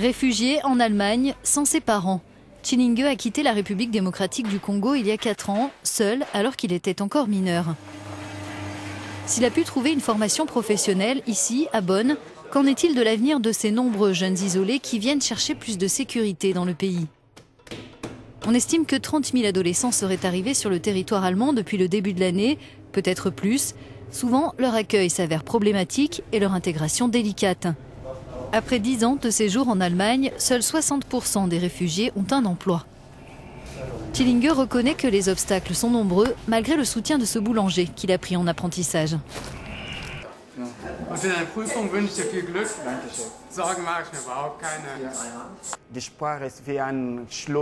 Réfugié en Allemagne, sans ses parents, Chilingue a quitté la République démocratique du Congo il y a 4 ans, seul alors qu'il était encore mineur. S'il a pu trouver une formation professionnelle ici, à Bonn, qu'en est-il de l'avenir de ces nombreux jeunes isolés qui viennent chercher plus de sécurité dans le pays? On estime que 30 000 adolescents seraient arrivés sur le territoire allemand depuis le début de l'année, peut-être plus. Souvent, leur accueil s'avère problématique et leur intégration délicate. Après 10 ans de séjour en Allemagne, seuls 60% des réfugiés ont un emploi. Chilingue reconnaît que les obstacles sont nombreux, malgré le soutien de ce boulanger qu'il a pris en apprentissage.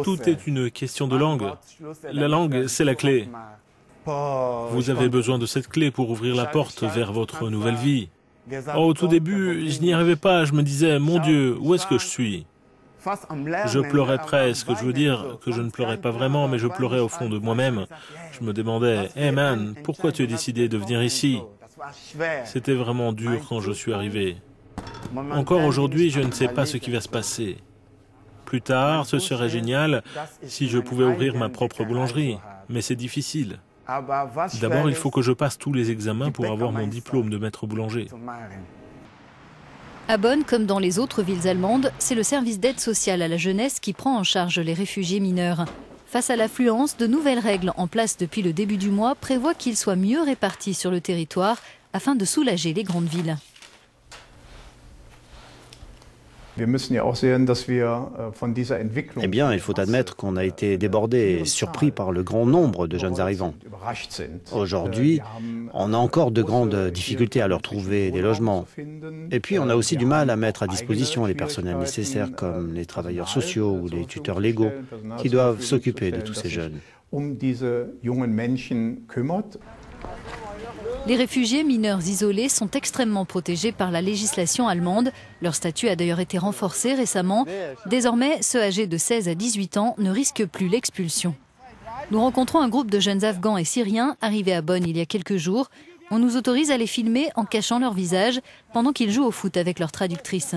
Tout est une question de langue. La langue, c'est la clé. Vous avez besoin de cette clé pour ouvrir la porte vers votre nouvelle vie. Au tout début, je n'y arrivais pas. Je me disais, mon Dieu, où est-ce que je suis? Je pleurais presque. Je veux dire que je ne pleurais pas vraiment, mais je pleurais au fond de moi-même. Je me demandais, hey man, pourquoi tu as décidé de venir ici? C'était vraiment dur quand je suis arrivé. Encore aujourd'hui, je ne sais pas ce qui va se passer. Plus tard, ce serait génial si je pouvais ouvrir ma propre boulangerie, mais c'est difficile. D'abord, il faut que je passe tous les examens pour avoir mon diplôme de maître boulanger. À Bonn, comme dans les autres villes allemandes, c'est le service d'aide sociale à la jeunesse qui prend en charge les réfugiés mineurs. Face à l'affluence, de nouvelles règles en place depuis le début du mois prévoient qu'ils soient mieux répartis sur le territoire afin de soulager les grandes villes. Eh bien, il faut admettre qu'on a été débordé et surpris par le grand nombre de jeunes arrivants. Aujourd'hui, on a encore de grandes difficultés à leur trouver des logements. Et puis, on a aussi du mal à mettre à disposition les personnels nécessaires comme les travailleurs sociaux ou les tuteurs légaux qui doivent s'occuper de tous ces jeunes. Les réfugiés mineurs isolés sont extrêmement protégés par la législation allemande. Leur statut a d'ailleurs été renforcé récemment. Désormais, ceux âgés de 16 à 18 ans ne risquent plus l'expulsion. Nous rencontrons un groupe de jeunes Afghans et Syriens arrivés à Bonn il y a quelques jours. On nous autorise à les filmer en cachant leur visage pendant qu'ils jouent au foot avec leur traductrice.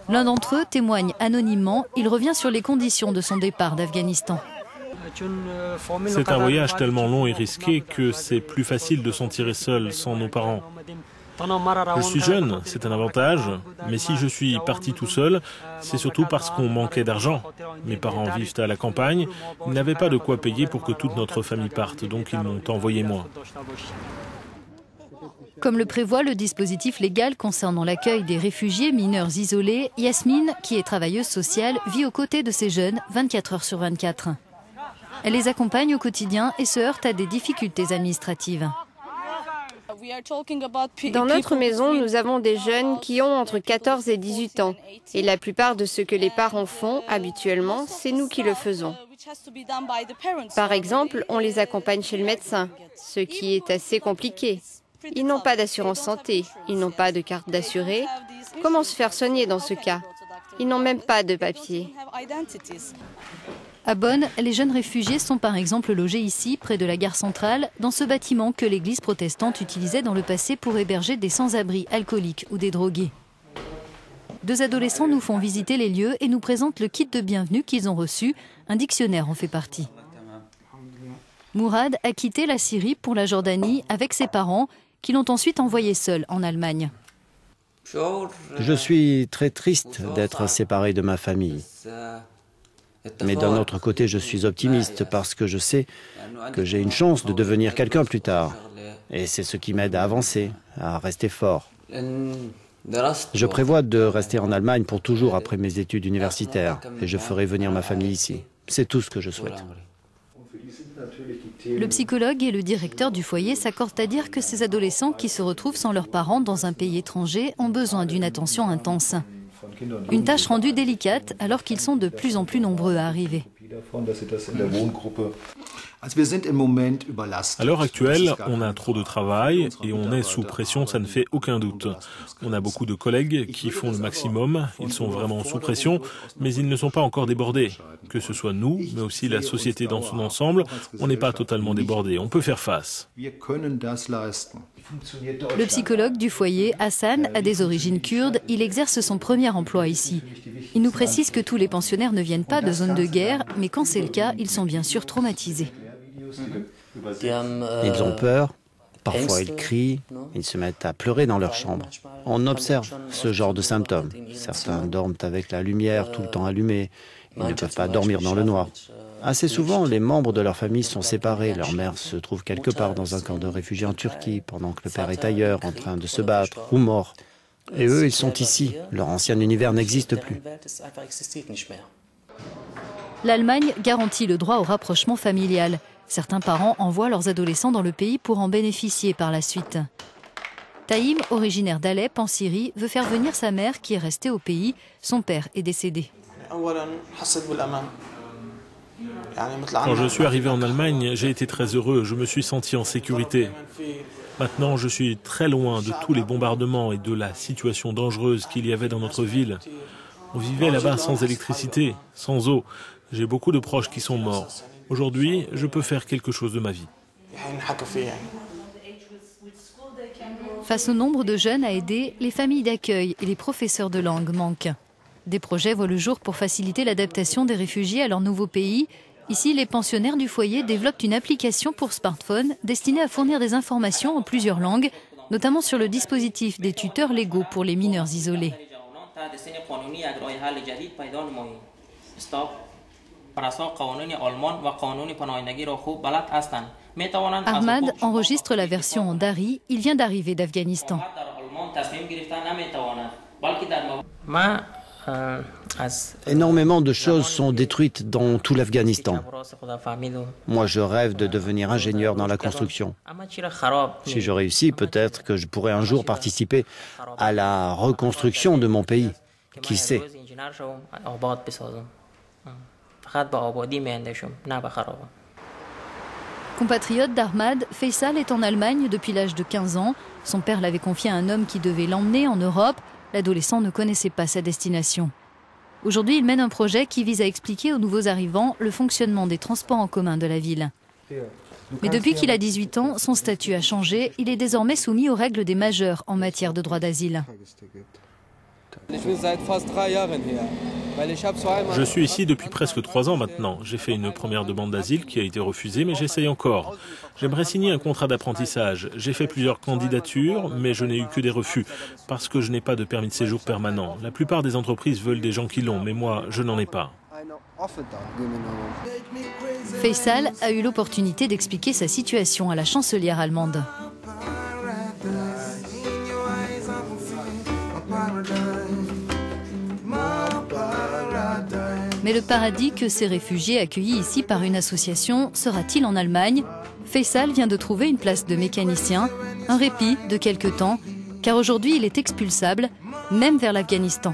L'un d'entre eux témoigne anonymement. Il revient sur les conditions de son départ d'Afghanistan. C'est un voyage tellement long et risqué que c'est plus facile de s'en tirer seul, sans nos parents. Je suis jeune, c'est un avantage, mais si je suis parti tout seul, c'est surtout parce qu'on manquait d'argent. Mes parents vivent à la campagne, ils n'avaient pas de quoi payer pour que toute notre famille parte, donc ils m'ont envoyé moi. Comme le prévoit le dispositif légal concernant l'accueil des réfugiés mineurs isolés, Yasmine, qui est travailleuse sociale, vit aux côtés de ces jeunes 24 heures sur 24. Elle les accompagne au quotidien et se heurte à des difficultés administratives. Dans notre maison, nous avons des jeunes qui ont entre 14 et 18 ans. Et la plupart de ce que les parents font habituellement, c'est nous qui le faisons. Par exemple, on les accompagne chez le médecin, ce qui est assez compliqué. Ils n'ont pas d'assurance santé, ils n'ont pas de carte d'assuré. Comment se faire soigner dans ce cas? Ils n'ont même pas de papier. À Bonn, les jeunes réfugiés sont par exemple logés ici, près de la gare centrale, dans ce bâtiment que l'église protestante utilisait dans le passé pour héberger des sans-abri alcooliques ou des drogués. 2 adolescents nous font visiter les lieux et nous présentent le kit de bienvenue qu'ils ont reçu. Un dictionnaire en fait partie. Mourad a quitté la Syrie pour la Jordanie avec ses parents, qui l'ont ensuite envoyé seul en Allemagne. Je suis très triste d'être séparé de ma famille. Mais d'un autre côté, je suis optimiste parce que je sais que j'ai une chance de devenir quelqu'un plus tard. Et c'est ce qui m'aide à avancer, à rester fort. Je prévois de rester en Allemagne pour toujours après mes études universitaires et je ferai venir ma famille ici. C'est tout ce que je souhaite. Le psychologue et le directeur du foyer s'accordent à dire que ces adolescents qui se retrouvent sans leurs parents dans un pays étranger ont besoin d'une attention intense. Une tâche rendue délicate alors qu'ils sont de plus en plus nombreux à arriver. À l'heure actuelle, on a trop de travail et on est sous pression, ça ne fait aucun doute. On a beaucoup de collègues qui font le maximum, ils sont vraiment sous pression, mais ils ne sont pas encore débordés. Que ce soit nous, mais aussi la société dans son ensemble, on n'est pas totalement débordés, on peut faire face. Le psychologue du foyer, Hassan, a des origines kurdes. Il exerce son premier emploi ici. Il nous précise que tous les pensionnaires ne viennent pas de zones de guerre, mais quand c'est le cas, ils sont bien sûr traumatisés. Ils ont peur, parfois ils crient, ils se mettent à pleurer dans leur chambre. On observe ce genre de symptômes. Certains dorment avec la lumière tout le temps allumée. Ils ne peuvent pas dormir dans le noir. Assez souvent, les membres de leur famille sont séparés. Leur mère se trouve quelque part dans un camp de réfugiés en Turquie, pendant que le père est ailleurs, en train de se battre ou mort. Et eux, ils sont ici. Leur ancien univers n'existe plus. L'Allemagne garantit le droit au rapprochement familial. Certains parents envoient leurs adolescents dans le pays pour en bénéficier par la suite. Taïm, originaire d'Alep, en Syrie, veut faire venir sa mère qui est restée au pays. Son père est décédé. Quand je suis arrivé en Allemagne, j'ai été très heureux, je me suis senti en sécurité. Maintenant, je suis très loin de tous les bombardements et de la situation dangereuse qu'il y avait dans notre ville. On vivait là-bas sans électricité, sans eau. J'ai beaucoup de proches qui sont morts. Aujourd'hui, je peux faire quelque chose de ma vie. Face au nombre de jeunes à aider, les familles d'accueil et les professeurs de langue manquent. Des projets voient le jour pour faciliter l'adaptation des réfugiés à leur nouveau pays. Ici, les pensionnaires du foyer développent une application pour smartphone destinée à fournir des informations en plusieurs langues, notamment sur le dispositif des tuteurs légaux pour les mineurs isolés. Ahmad enregistre la version en dari, il vient d'arriver d'Afghanistan. Énormément de choses sont détruites dans tout l'Afghanistan. Moi, je rêve de devenir ingénieur dans la construction. Si je réussis, peut-être que je pourrai un jour participer à la reconstruction de mon pays. Qui sait? Compatriote d'Ahmad, Faisal est en Allemagne depuis l'âge de 15 ans. Son père l'avait confié à un homme qui devait l'emmener en Europe. L'adolescent ne connaissait pas sa destination. Aujourd'hui, il mène un projet qui vise à expliquer aux nouveaux arrivants le fonctionnement des transports en commun de la ville. Mais depuis qu'il a 18 ans, son statut a changé. Il est désormais soumis aux règles des majeurs en matière de droit d'asile. Je suis ici depuis presque 3 ans maintenant. J'ai fait une première demande d'asile qui a été refusée, mais j'essaye encore. J'aimerais signer un contrat d'apprentissage. J'ai fait plusieurs candidatures, mais je n'ai eu que des refus, parce que je n'ai pas de permis de séjour permanent. La plupart des entreprises veulent des gens qui l'ont, mais moi, je n'en ai pas. Faisal a eu l'opportunité d'expliquer sa situation à la chancelière allemande. Mais le paradis que ces réfugiés accueillis ici par une association sera-t-il en Allemagne? Faisal vient de trouver une place de mécanicien, un répit de quelque temps, car aujourd'hui il est expulsable, même vers l'Afghanistan.